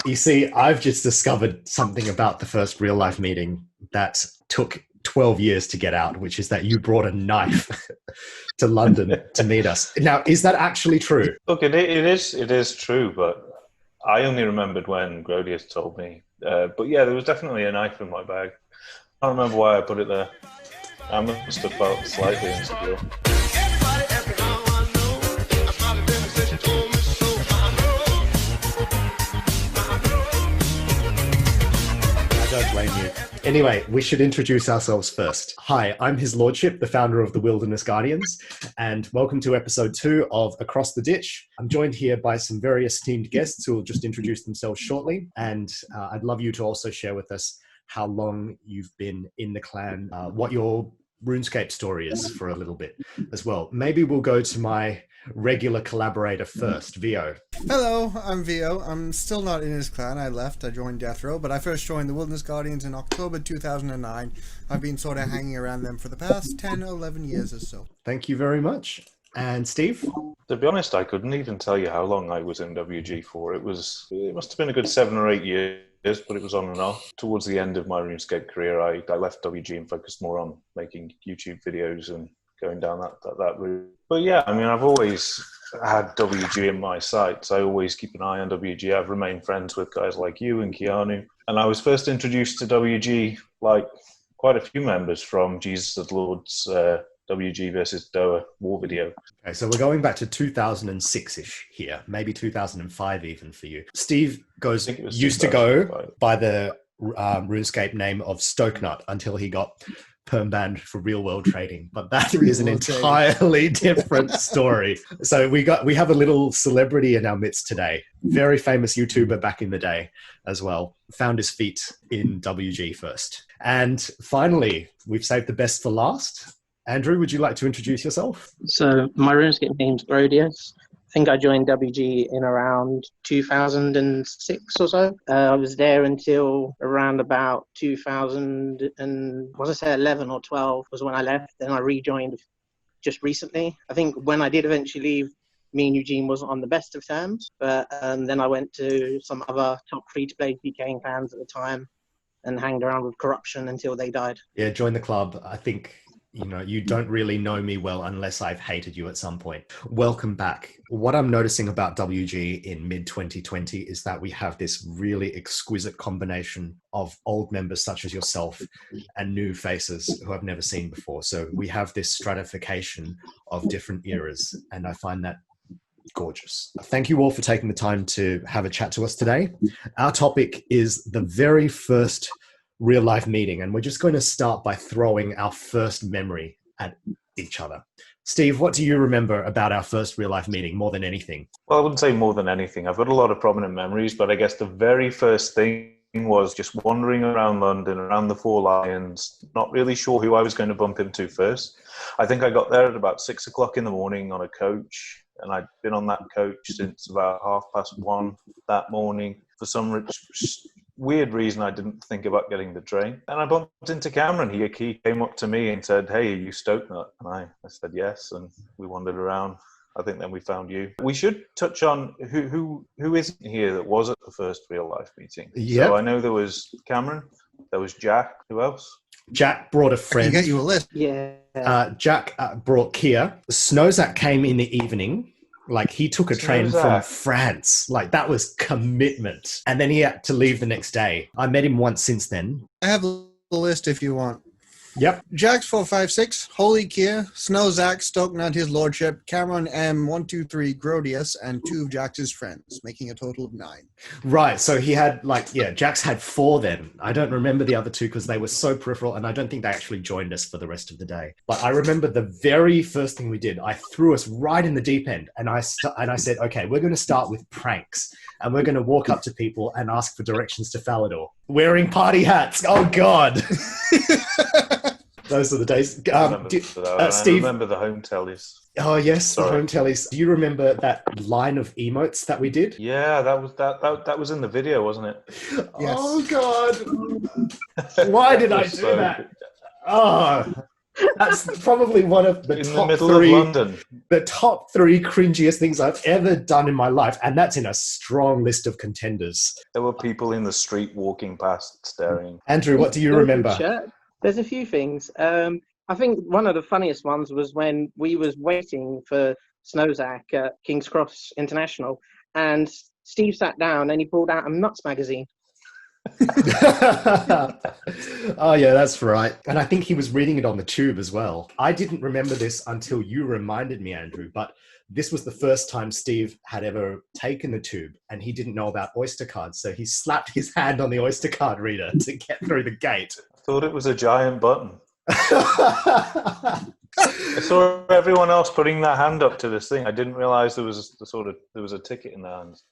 You see, I've just discovered something about the first real life meeting that took 12 years to get out, which is that you brought a knife to London to meet us. Now, is that actually true? Look, it is true, but I only remembered when Groedius told me. But yeah, there was definitely a knife in my bag. I don't remember why I put it there. I must have felt slightly insecure. Don't blame you. Anyway, we should introduce ourselves first. Hi, I'm His Lordship, the founder of the WildernessGuardians, and welcome to episode 2 of Across the Ditch. I'm joined here by some very esteemed guests who will just introduce themselves shortly, and I'd love you to also share with us how long you've been in the clan, what your RuneScape story is for a little bit as well. Maybe we'll go to my regular collaborator first, Vio. Hello, I'm Vio. I'm still not in his clan. I left. I joined Death Row, but I first joined the Wilderness Guardians in October 2009. I've been sort of hanging around them for the past 10 or 11 years or so. Thank you very much. And Steve? To be honest, I couldn't even tell you how long I was in WG for. It must have been a good 7 or 8 years, but it was on and off. Towards the end of my RuneScape career, I left WG and focused more on making YouTube videos and going down that route. But yeah, I mean, I've always had WG in my sights. I always keep an eye on WG. I've remained friends with guys like you and Keanu. And I was first introduced to WG, like quite a few members from Jesus the Lord's WG versus Doa war video. Okay, so we're going back to 2006-ish here, maybe 2005 even for you. Steve used to go by the RuneScape name of Stokenut until he got perm banned for real world trading, but that is an entirely different story. So we have a little celebrity in our midst today, very famous YouTuber back in the day as well, found his feet in WG first. And finally, we've saved the best for last. Andrew, would you like to introduce yourself? So my RuneScape name's Groedius. I think I joined WG in around 2006 or so. I was there until around about 2011 or 12 was when I left. Then I rejoined just recently. I think when I did eventually leave, me and Eugene wasn't on the best of terms. But then I went to some other top free-to-play PKing clans at the time and hanged around with corruption until they died. Yeah, join the club. I think you don't really know me well unless I've hated you at some point. Welcome back. What I'm noticing about WG in mid-2020 is that we have this really exquisite combination of old members such as yourself and new faces who I've never seen before. So we have this stratification of different eras, and I find that gorgeous. Thank you all for taking the time to have a chat to us today. Our topic is the very first real life meeting, and we're just going to start by throwing our first memory at each other. Steve, what do you remember about our first real life meeting more than anything? Well, I wouldn't say more than anything. I've got a lot of prominent memories, but I guess the very first thing was just wandering around London, around the Four Lions, not really sure who I was going to bump into first. I think I got there at about 6 o'clock in the morning on a coach, and I'd been on that coach since about 1:30 that morning. For some weird reason, I didn't think about getting the train. And I bumped into Cameron. He came up to me and said, "Hey, are you Stokenut?" And I said yes, and we wandered around. I think then we found you. We should touch on who isn't here that was at the first real life meeting. Yep. So I know there was Cameron, there was Jack. Who else? Jack brought a friend. I can get you a list. Yeah. Jack brought Kia. Snowzack came in the evening. Like, he took a train from France. Like, that was commitment. And then he had to leave the next day. I met him once since then. I have the list if you want. Yep. Jax 456, Holy Kia, Snowzack, Stokenut, His Lordship, Cameron M123, Groedius, and 2 of Jax's friends, making a total of 9. Right. So he had Jax had 4 then. I don't remember the other 2 because they were so peripheral, and I don't think they actually joined us for the rest of the day. But I remember the very first thing we did, I threw us right in the deep end, and I said, okay, we're going to start with pranks, and we're going to walk up to people and ask for directions to Falador. Wearing party hats. Oh, God. Those are the days. Steve, I remember the home tellies. Oh yes, Sorry. The home tellies. Do you remember that line of emotes that we did? Yeah, that was in the video, wasn't it? Yes. Oh God! Why did I do that? Oh, That's probably one of the In the top middle three, of London. the top three cringiest things I've ever done in my life, and that's in a strong list of contenders. There were people in the street walking past, staring. Andrew, what do you Go to remember? church. There's a few things. I think one of the funniest ones was when we was waiting for Snowzack at King's Cross International, and Steve sat down and he pulled out a Nuts magazine. Oh yeah, that's right. And I think he was reading it on the tube as well. I didn't remember this until you reminded me, Andrew, but this was the first time Steve had ever taken the tube, and he didn't know about Oyster cards, so he slapped his hand on the Oyster card reader to get through the gate. I thought it was a giant button. I saw everyone else putting their hand up to this thing. I didn't realize there was a ticket in their hands.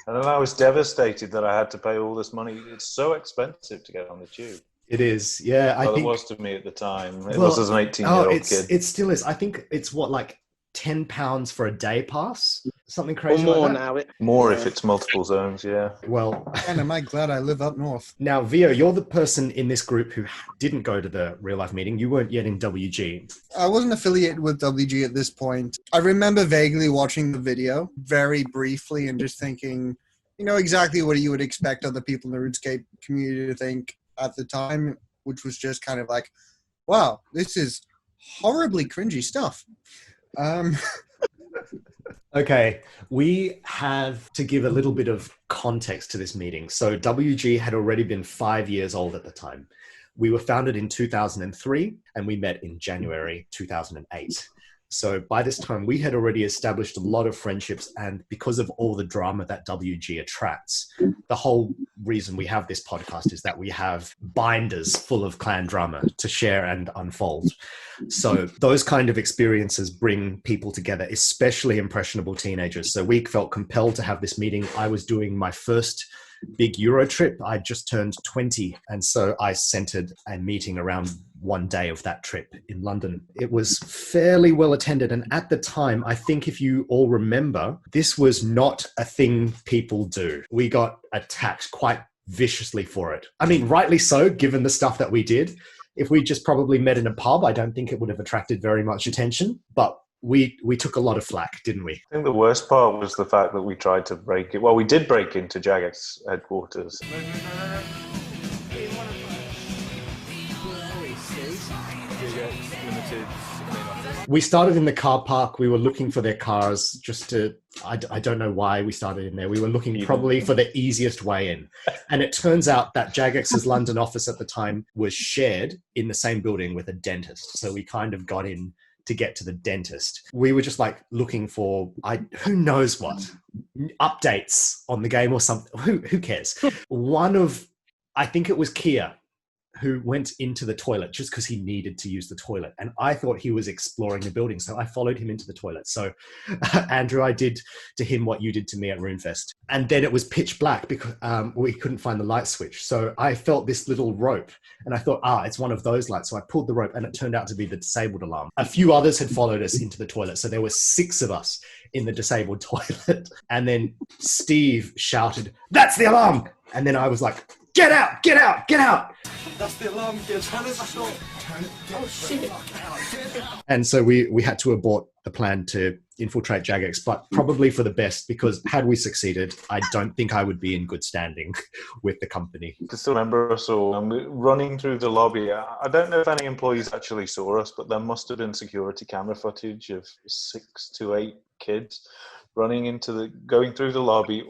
And then I was devastated that I had to pay all this money. It's so expensive to get on the tube. It is, yeah. Well, I think it was to me at the time. It was as an 18-year-old kid. It still is. I think it's what, like £10 for a day pass, something Or crazy more like that. now. More if it's multiple zones, yeah. Well, And am I glad I live up north? now Vio, you're the person in this group who didn't go to the real life meeting. You weren't yet in WG. I wasn't affiliated with WG at this point. I remember vaguely watching the video, very briefly, and just thinking, exactly what you would expect other people in the RuneScape community to think at the time, which was just kind of like, wow, this is horribly cringy stuff. Okay, we have to give a little bit of context to this meeting. So WG had already been 5 years old at the time. We were founded in 2003 and we met in January 2008. So by this time, we had already established a lot of friendships, and because of all the drama that WG attracts, the whole reason we have this podcast is that we have binders full of clan drama to share and unfold. So those kind of experiences bring people together, especially impressionable teenagers. So we felt compelled to have this meeting. I was doing my first big Euro trip. I just turned 20, and so I centered a meeting around one day of that trip in London. It was fairly well attended, and at the time, I think if you all remember, this was not a thing people do. We got attacked quite viciously for it. I mean, rightly so, given the stuff that we did. If we just probably met in a pub, I don't think it would have attracted very much attention, but we took a lot of flack, didn't we? I think the worst part was the fact that we tried to break it. Well, we did break into Jagex headquarters. We started in the car park. We were looking for their cars just to, I don't know why we started in there. We were looking probably for the easiest way in. And it turns out that Jagex's London office at the time was shared in the same building with a dentist. So we kind of got in to get to the dentist. We were just like looking for, who knows what, updates on the game or something. Who cares? I think it was Kia, who went into the toilet just because he needed to use the toilet. And I thought he was exploring the building. So I followed him into the toilet. So Andrew, I did to him what you did to me at RuneFest. And then it was pitch black because we couldn't find the light switch. So I felt this little rope and I thought, it's one of those lights. So I pulled the rope and it turned out to be the disabled alarm. A few others had followed us into the toilet. So there were 6 of us in the disabled toilet. And then Steve shouted, "That's the alarm!" And then I was like, "Get out, get out, get out!" That's the alarm, turn it back on. Oh, shit. And so we had to abort the plan to infiltrate Jagex, but probably for the best, because had we succeeded, I don't think I would be in good standing with the company. I still remember us all running through the lobby. I don't know if any employees actually saw us, but there must have been security camera footage of 6 to 8 kids going through the lobby,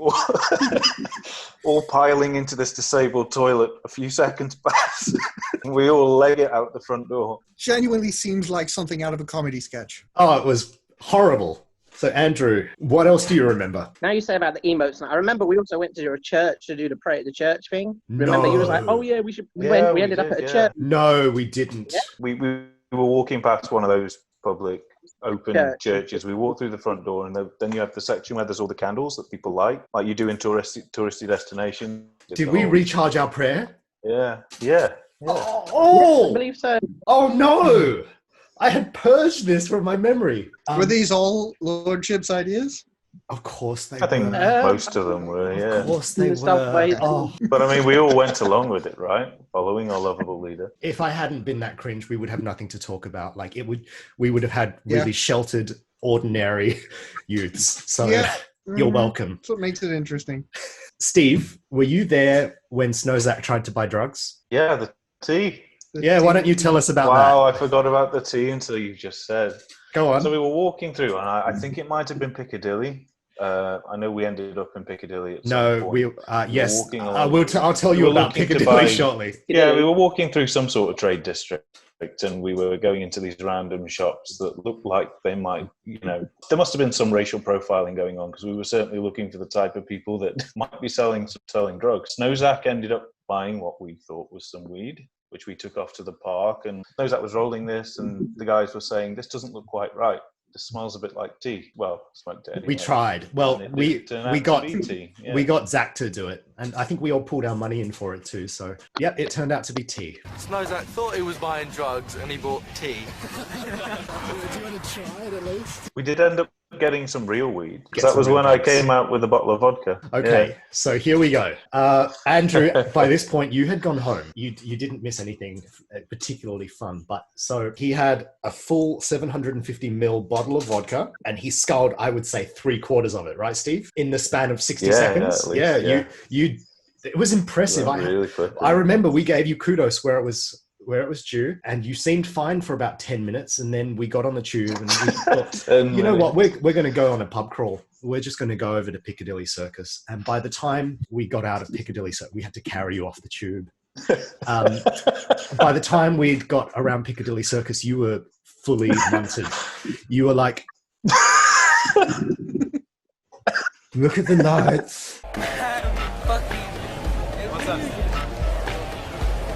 all piling into this disabled toilet. A few seconds pass, and we all leg it out the front door. Genuinely seems like something out of a comedy sketch. Oh, it was horrible. So Andrew, what else do you remember? Now you say about the emotes. I remember we also went to a church to do the pray at the church thing. Remember, you was like, "Oh yeah, we should." We ended up at a church. No, we didn't. Yeah. We were walking past one of those public open churches. We walk through the front door, and then you have the section where there's all the candles that people like you do in touristy destinations. Did we recharge our prayer? Yeah. Oh, I believe so. Oh no! I had purged this from my memory. Were these all Lordship's ideas? Of course they I think were. most of them were, yeah. Of course they The subway. were. Oh, But I mean, we all went along with it, right? Following our lovable leader. if I hadn't been that cringe, we would have nothing to talk about. Like we would have had really Yeah. sheltered, ordinary youths. So Yeah. you're Mhm. welcome. That's what makes it interesting. Steve, were you there when Snowzack tried to buy drugs? Yeah, the tea. Yeah, why don't you tell us about Wow, that? I forgot about the tea until you just said. Go on. So we were walking through, and I think it might have been Piccadilly. I know we ended up in Piccadilly at some No, point. we yes. walking I along. will. I'll tell We you were about looking to Piccadilly buy- shortly. Yeah, we were walking through some sort of trade district, and we were going into these random shops that looked like they might, there must have been some racial profiling going on, because we were certainly looking for the type of people that might be selling drugs. Snowzack ended up buying what we thought was some weed, which we took off to the park, and Snowzack was rolling this, and the guys were saying, this doesn't look quite right. This smells a bit like tea. Well, smoked it anyway. We tried. Well, And it we didn't turn out to got be tea. Yeah. we got Zach to do it, and I think we all pulled our money in for it too. So, yep, it turned out to be tea. Snowzack thought he was buying drugs and he bought tea. We did end up getting some real weed. Get That some was real when I drugs. came out with a bottle of vodka. Okay, Yeah. so here we go. Andrew, by this point, you had gone home. You didn't miss anything particularly fun, but so he had a full 750ml bottle of vodka, and he sculled, I would say, 3/4 of it, right, Steve? In the span of 60 seconds. at least, yeah. You. It was impressive. Went really quick. I remember we gave you kudos where it was due, and you seemed fine for about 10 minutes, and then we got on the tube and we thought, you know what, we're going to go on a pub crawl. We're just going to go over to Piccadilly Circus. And by the time we got out of Piccadilly Circus, we had to carry you off the tube. By the time we'd got around Piccadilly Circus, you were fully munted. You were like, look at the lights. What's up?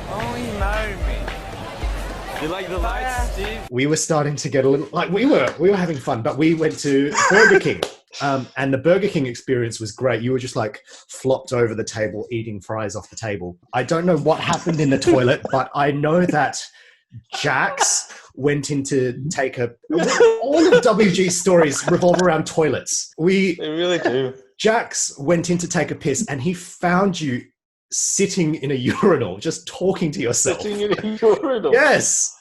Oh, you know me. You like the lights, Steve? We were starting to get a little like we were having fun, but we went to Burger King, and the Burger King experience was great. You were just like flopped over the table, eating fries off the table. I don't know what happened in the toilet, but I know that Jax went in to take a. All of WG's stories revolve around toilets. They really do. Jax went in to take a piss, and he found you sitting in a urinal, just talking to yourself. Sitting in a urinal. Yes.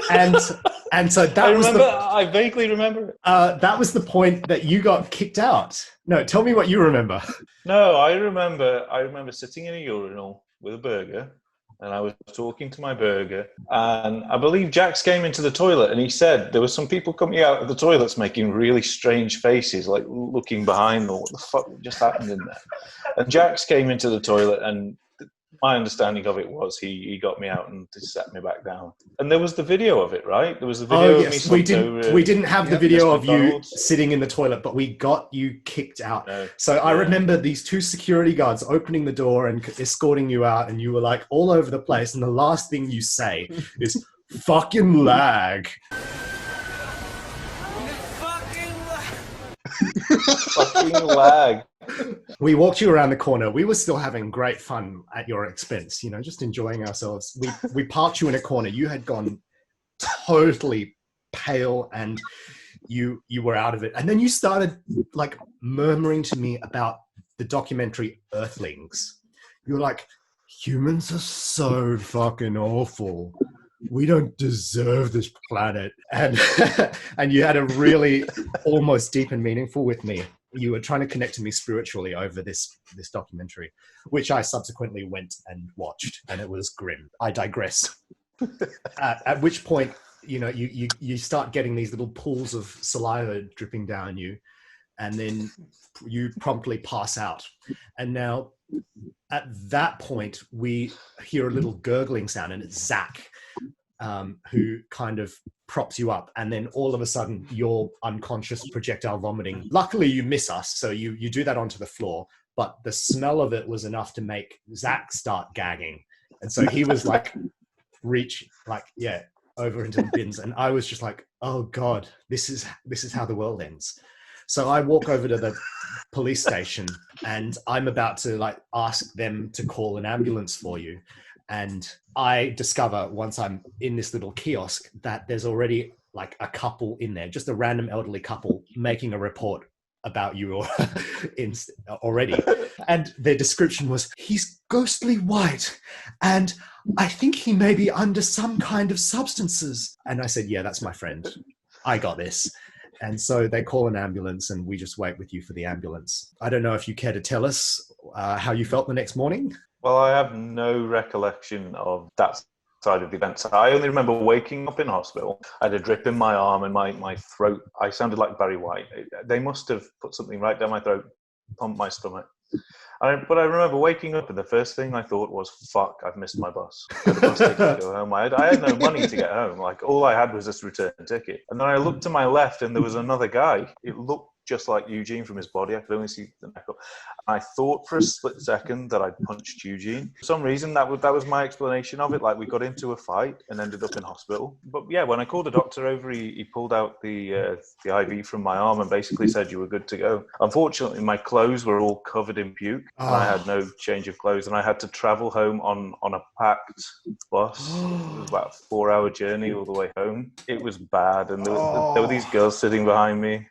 And so that I vaguely remember it. that was the point that you got kicked out. No, tell me what you remember. No, I remember sitting in a urinal with a burger, and I was talking to my burger, and I believe Jax came into the toilet, and he said there were some people coming out of the toilets making really strange faces, like looking behind them. What the fuck just happened in there? And Jax came into the toilet, and my understanding of it was he got me out and just sat me back down. And there was the video of it, right? There was the video of me. We didn't have the video of you McDonald's. sitting in the toilet, but we got you kicked out. No. So I remember these two security guards opening the door and escorting you out, and you were like all over the place. And the last thing you say is "fucking lag." Fucking lag. We walked you around the corner. We were still having great fun at your expense, just enjoying ourselves. We parked you in a corner. You had gone totally pale and you were out of it. And then you started like murmuring to me about the documentary Earthlings. You were like, humans are so fucking awful. We don't deserve this planet. And and you had a really almost deep and meaningful with me. You were trying to connect to me spiritually over this documentary, which I subsequently went and watched, and it was grim. I digress. At which point, you start getting these little pools of saliva dripping down you, and then you promptly pass out. And now, at that point, we hear a little gurgling sound, and it's Zach, who kind of props you up, and then all of a sudden you're unconscious, projectile vomiting. Luckily you miss us, so you do that onto the floor, but the smell of it was enough to make Zach start gagging, and so he was like over into the bins, and I was just like, oh god, this is how the world ends. So I walk over to the police station, and I'm about to ask them to call an ambulance for you. And I discover once I'm in this little kiosk that there's already a couple in there, just a random elderly couple making a report about you already. And their description was, he's ghostly white, and I think he may be under some kind of substances. And I said, yeah, that's my friend. I got this. And so they call an ambulance, and we just wait with you for the ambulance. I don't know if you care to tell us how you felt the next morning? Well, I have no recollection of that side of the event. So I only remember waking up in hospital. I had a drip in my arm and my throat. I sounded like Barry White. They must have put something right down my throat, pumped my stomach. But I remember waking up, and the first thing I thought was, fuck, I've missed my bus. The bus ticket to go home. I had no money to get home. Like, all I had was this return ticket. And then I looked to my left, and there was another guy. It looked just like Eugene from his body. I could only see the neck up. And I thought for a split second that I'd punched Eugene. For some reason, that was my explanation of it. Like, we got into a fight and ended up in hospital. But yeah, when I called the doctor over, he pulled out the IV from my arm and basically said you were good to go. Unfortunately, my clothes were all covered in puke. And I had no change of clothes, and I had to travel home on a packed bus. It was about a 4-hour journey all the way home. It was bad, and there were these girls sitting behind me.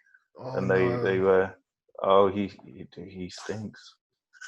And they were, he stinks.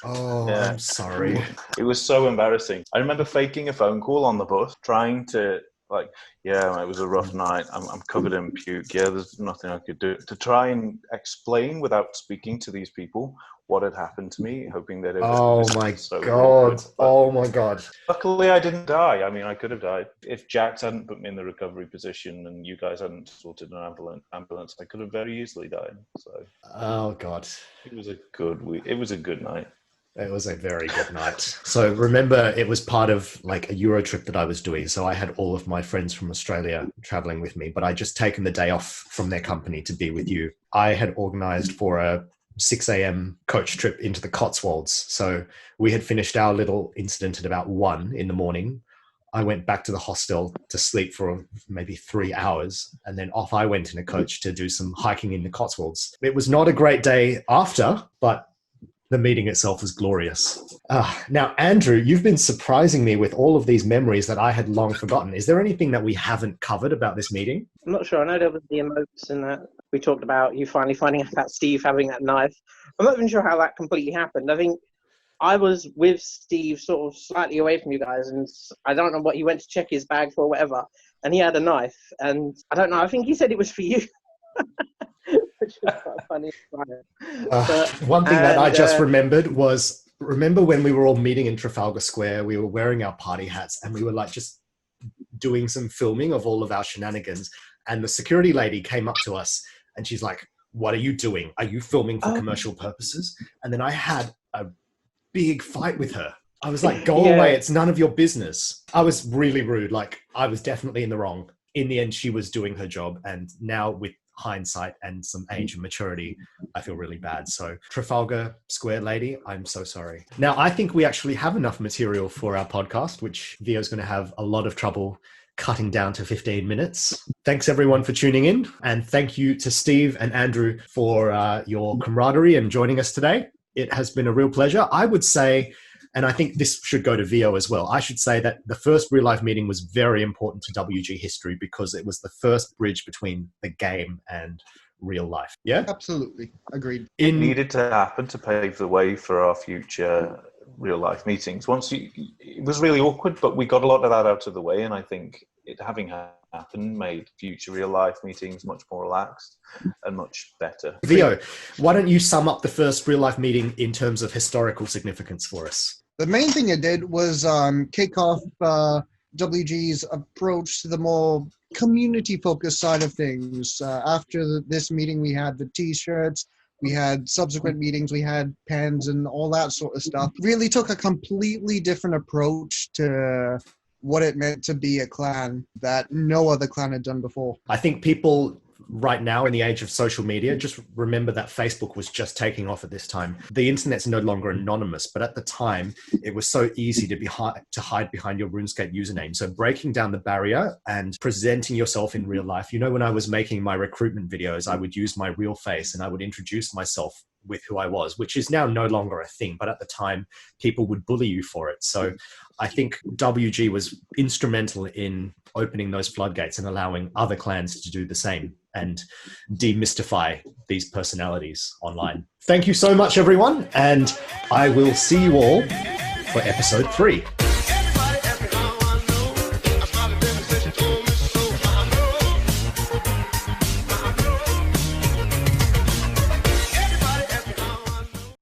Oh, yeah. I'm sorry. It was so embarrassing. I remember faking a phone call on the bus, trying to, like, yeah, it was a rough night. I'm covered in puke. Yeah, there's nothing I could do. To try and explain without speaking to these people what had happened to me, hoping that it was... Oh my God. Oh my God. Luckily, I didn't die. I mean, I could have died. If Jax hadn't put me in the recovery position and you guys hadn't sorted an ambulance, I could have very easily died. So. Oh God. It was a good week. It was a good night. It was a very good night. So remember, it was part of like a Euro trip that I was doing. So I had all of my friends from Australia traveling with me, but I just taken the day off from their company to be with you. I had organized for a 6 a.m. coach trip into the Cotswolds. So we had finished our little incident at about 1 in the morning. I went back to the hostel to sleep for maybe 3 hours, and then off I went in a coach to do some hiking in the Cotswolds. It was not a great day after, but the meeting itself was glorious. Now, Andrew, you've been surprising me with all of these memories that I had long forgotten. Is there anything that we haven't covered about this meeting? I'm not sure. I know there was the emotes and that we talked about you finally finding out about Steve having that knife. I'm not even sure how that completely happened. I think I was with Steve sort of slightly away from you guys, and I don't know what he went to check his bag for or whatever, and he had a knife, and I don't know, I think he said it was for you. Which was quite funny. One thing that I just remembered was, remember when we were all meeting in Trafalgar Square, we were wearing our party hats and we were like just doing some filming of all of our shenanigans, and the security lady came up to us and she's like, what are you doing? Are you filming for commercial purposes? And then I had a big fight with her. I was like, go away, it's none of your business. I was really rude. Like, I was definitely in the wrong. In the end, she was doing her job, and now with hindsight and some age and maturity, I feel really bad. So Trafalgar Square lady, I'm so sorry. Now, I think we actually have enough material for our podcast, which Vio's going to have a lot of trouble cutting down to 15 minutes. Thanks everyone for tuning in. And thank you to Steve and Andrew for your camaraderie and joining us today. It has been a real pleasure. I would say, and I think this should go to Vio as well, I should say that the first real life meeting was very important to WG history because it was the first bridge between the game and real life. Yeah? Absolutely. Agreed. It needed to happen to pave the way for our future real life meetings. It was really awkward, but we got a lot of that out of the way, and I think it having happened made future real life meetings much more relaxed and much better. Vio, why don't you sum up the first real life meeting in terms of historical significance for us? The main thing it did was kick off WG's approach to the more community-focused side of things. After this meeting, we had the T-shirts, we had subsequent meetings, we had pens and all that sort of stuff. Really took a completely different approach to what it meant to be a clan that no other clan had done before. I think people right now in the age of social media, just remember that Facebook was just taking off at this time. The internet's no longer anonymous, but at the time it was so easy to hide behind your RuneScape username. So breaking down the barrier and presenting yourself in real life. You know, when I was making my recruitment videos, I would use my real face and I would introduce myself with who I was, which is now no longer a thing. But at the time, people would bully you for it. So I think WG was instrumental in opening those floodgates and allowing other clans to do the same and demystify these personalities online. Thank you so much, everyone. And I will see you all for episode 3.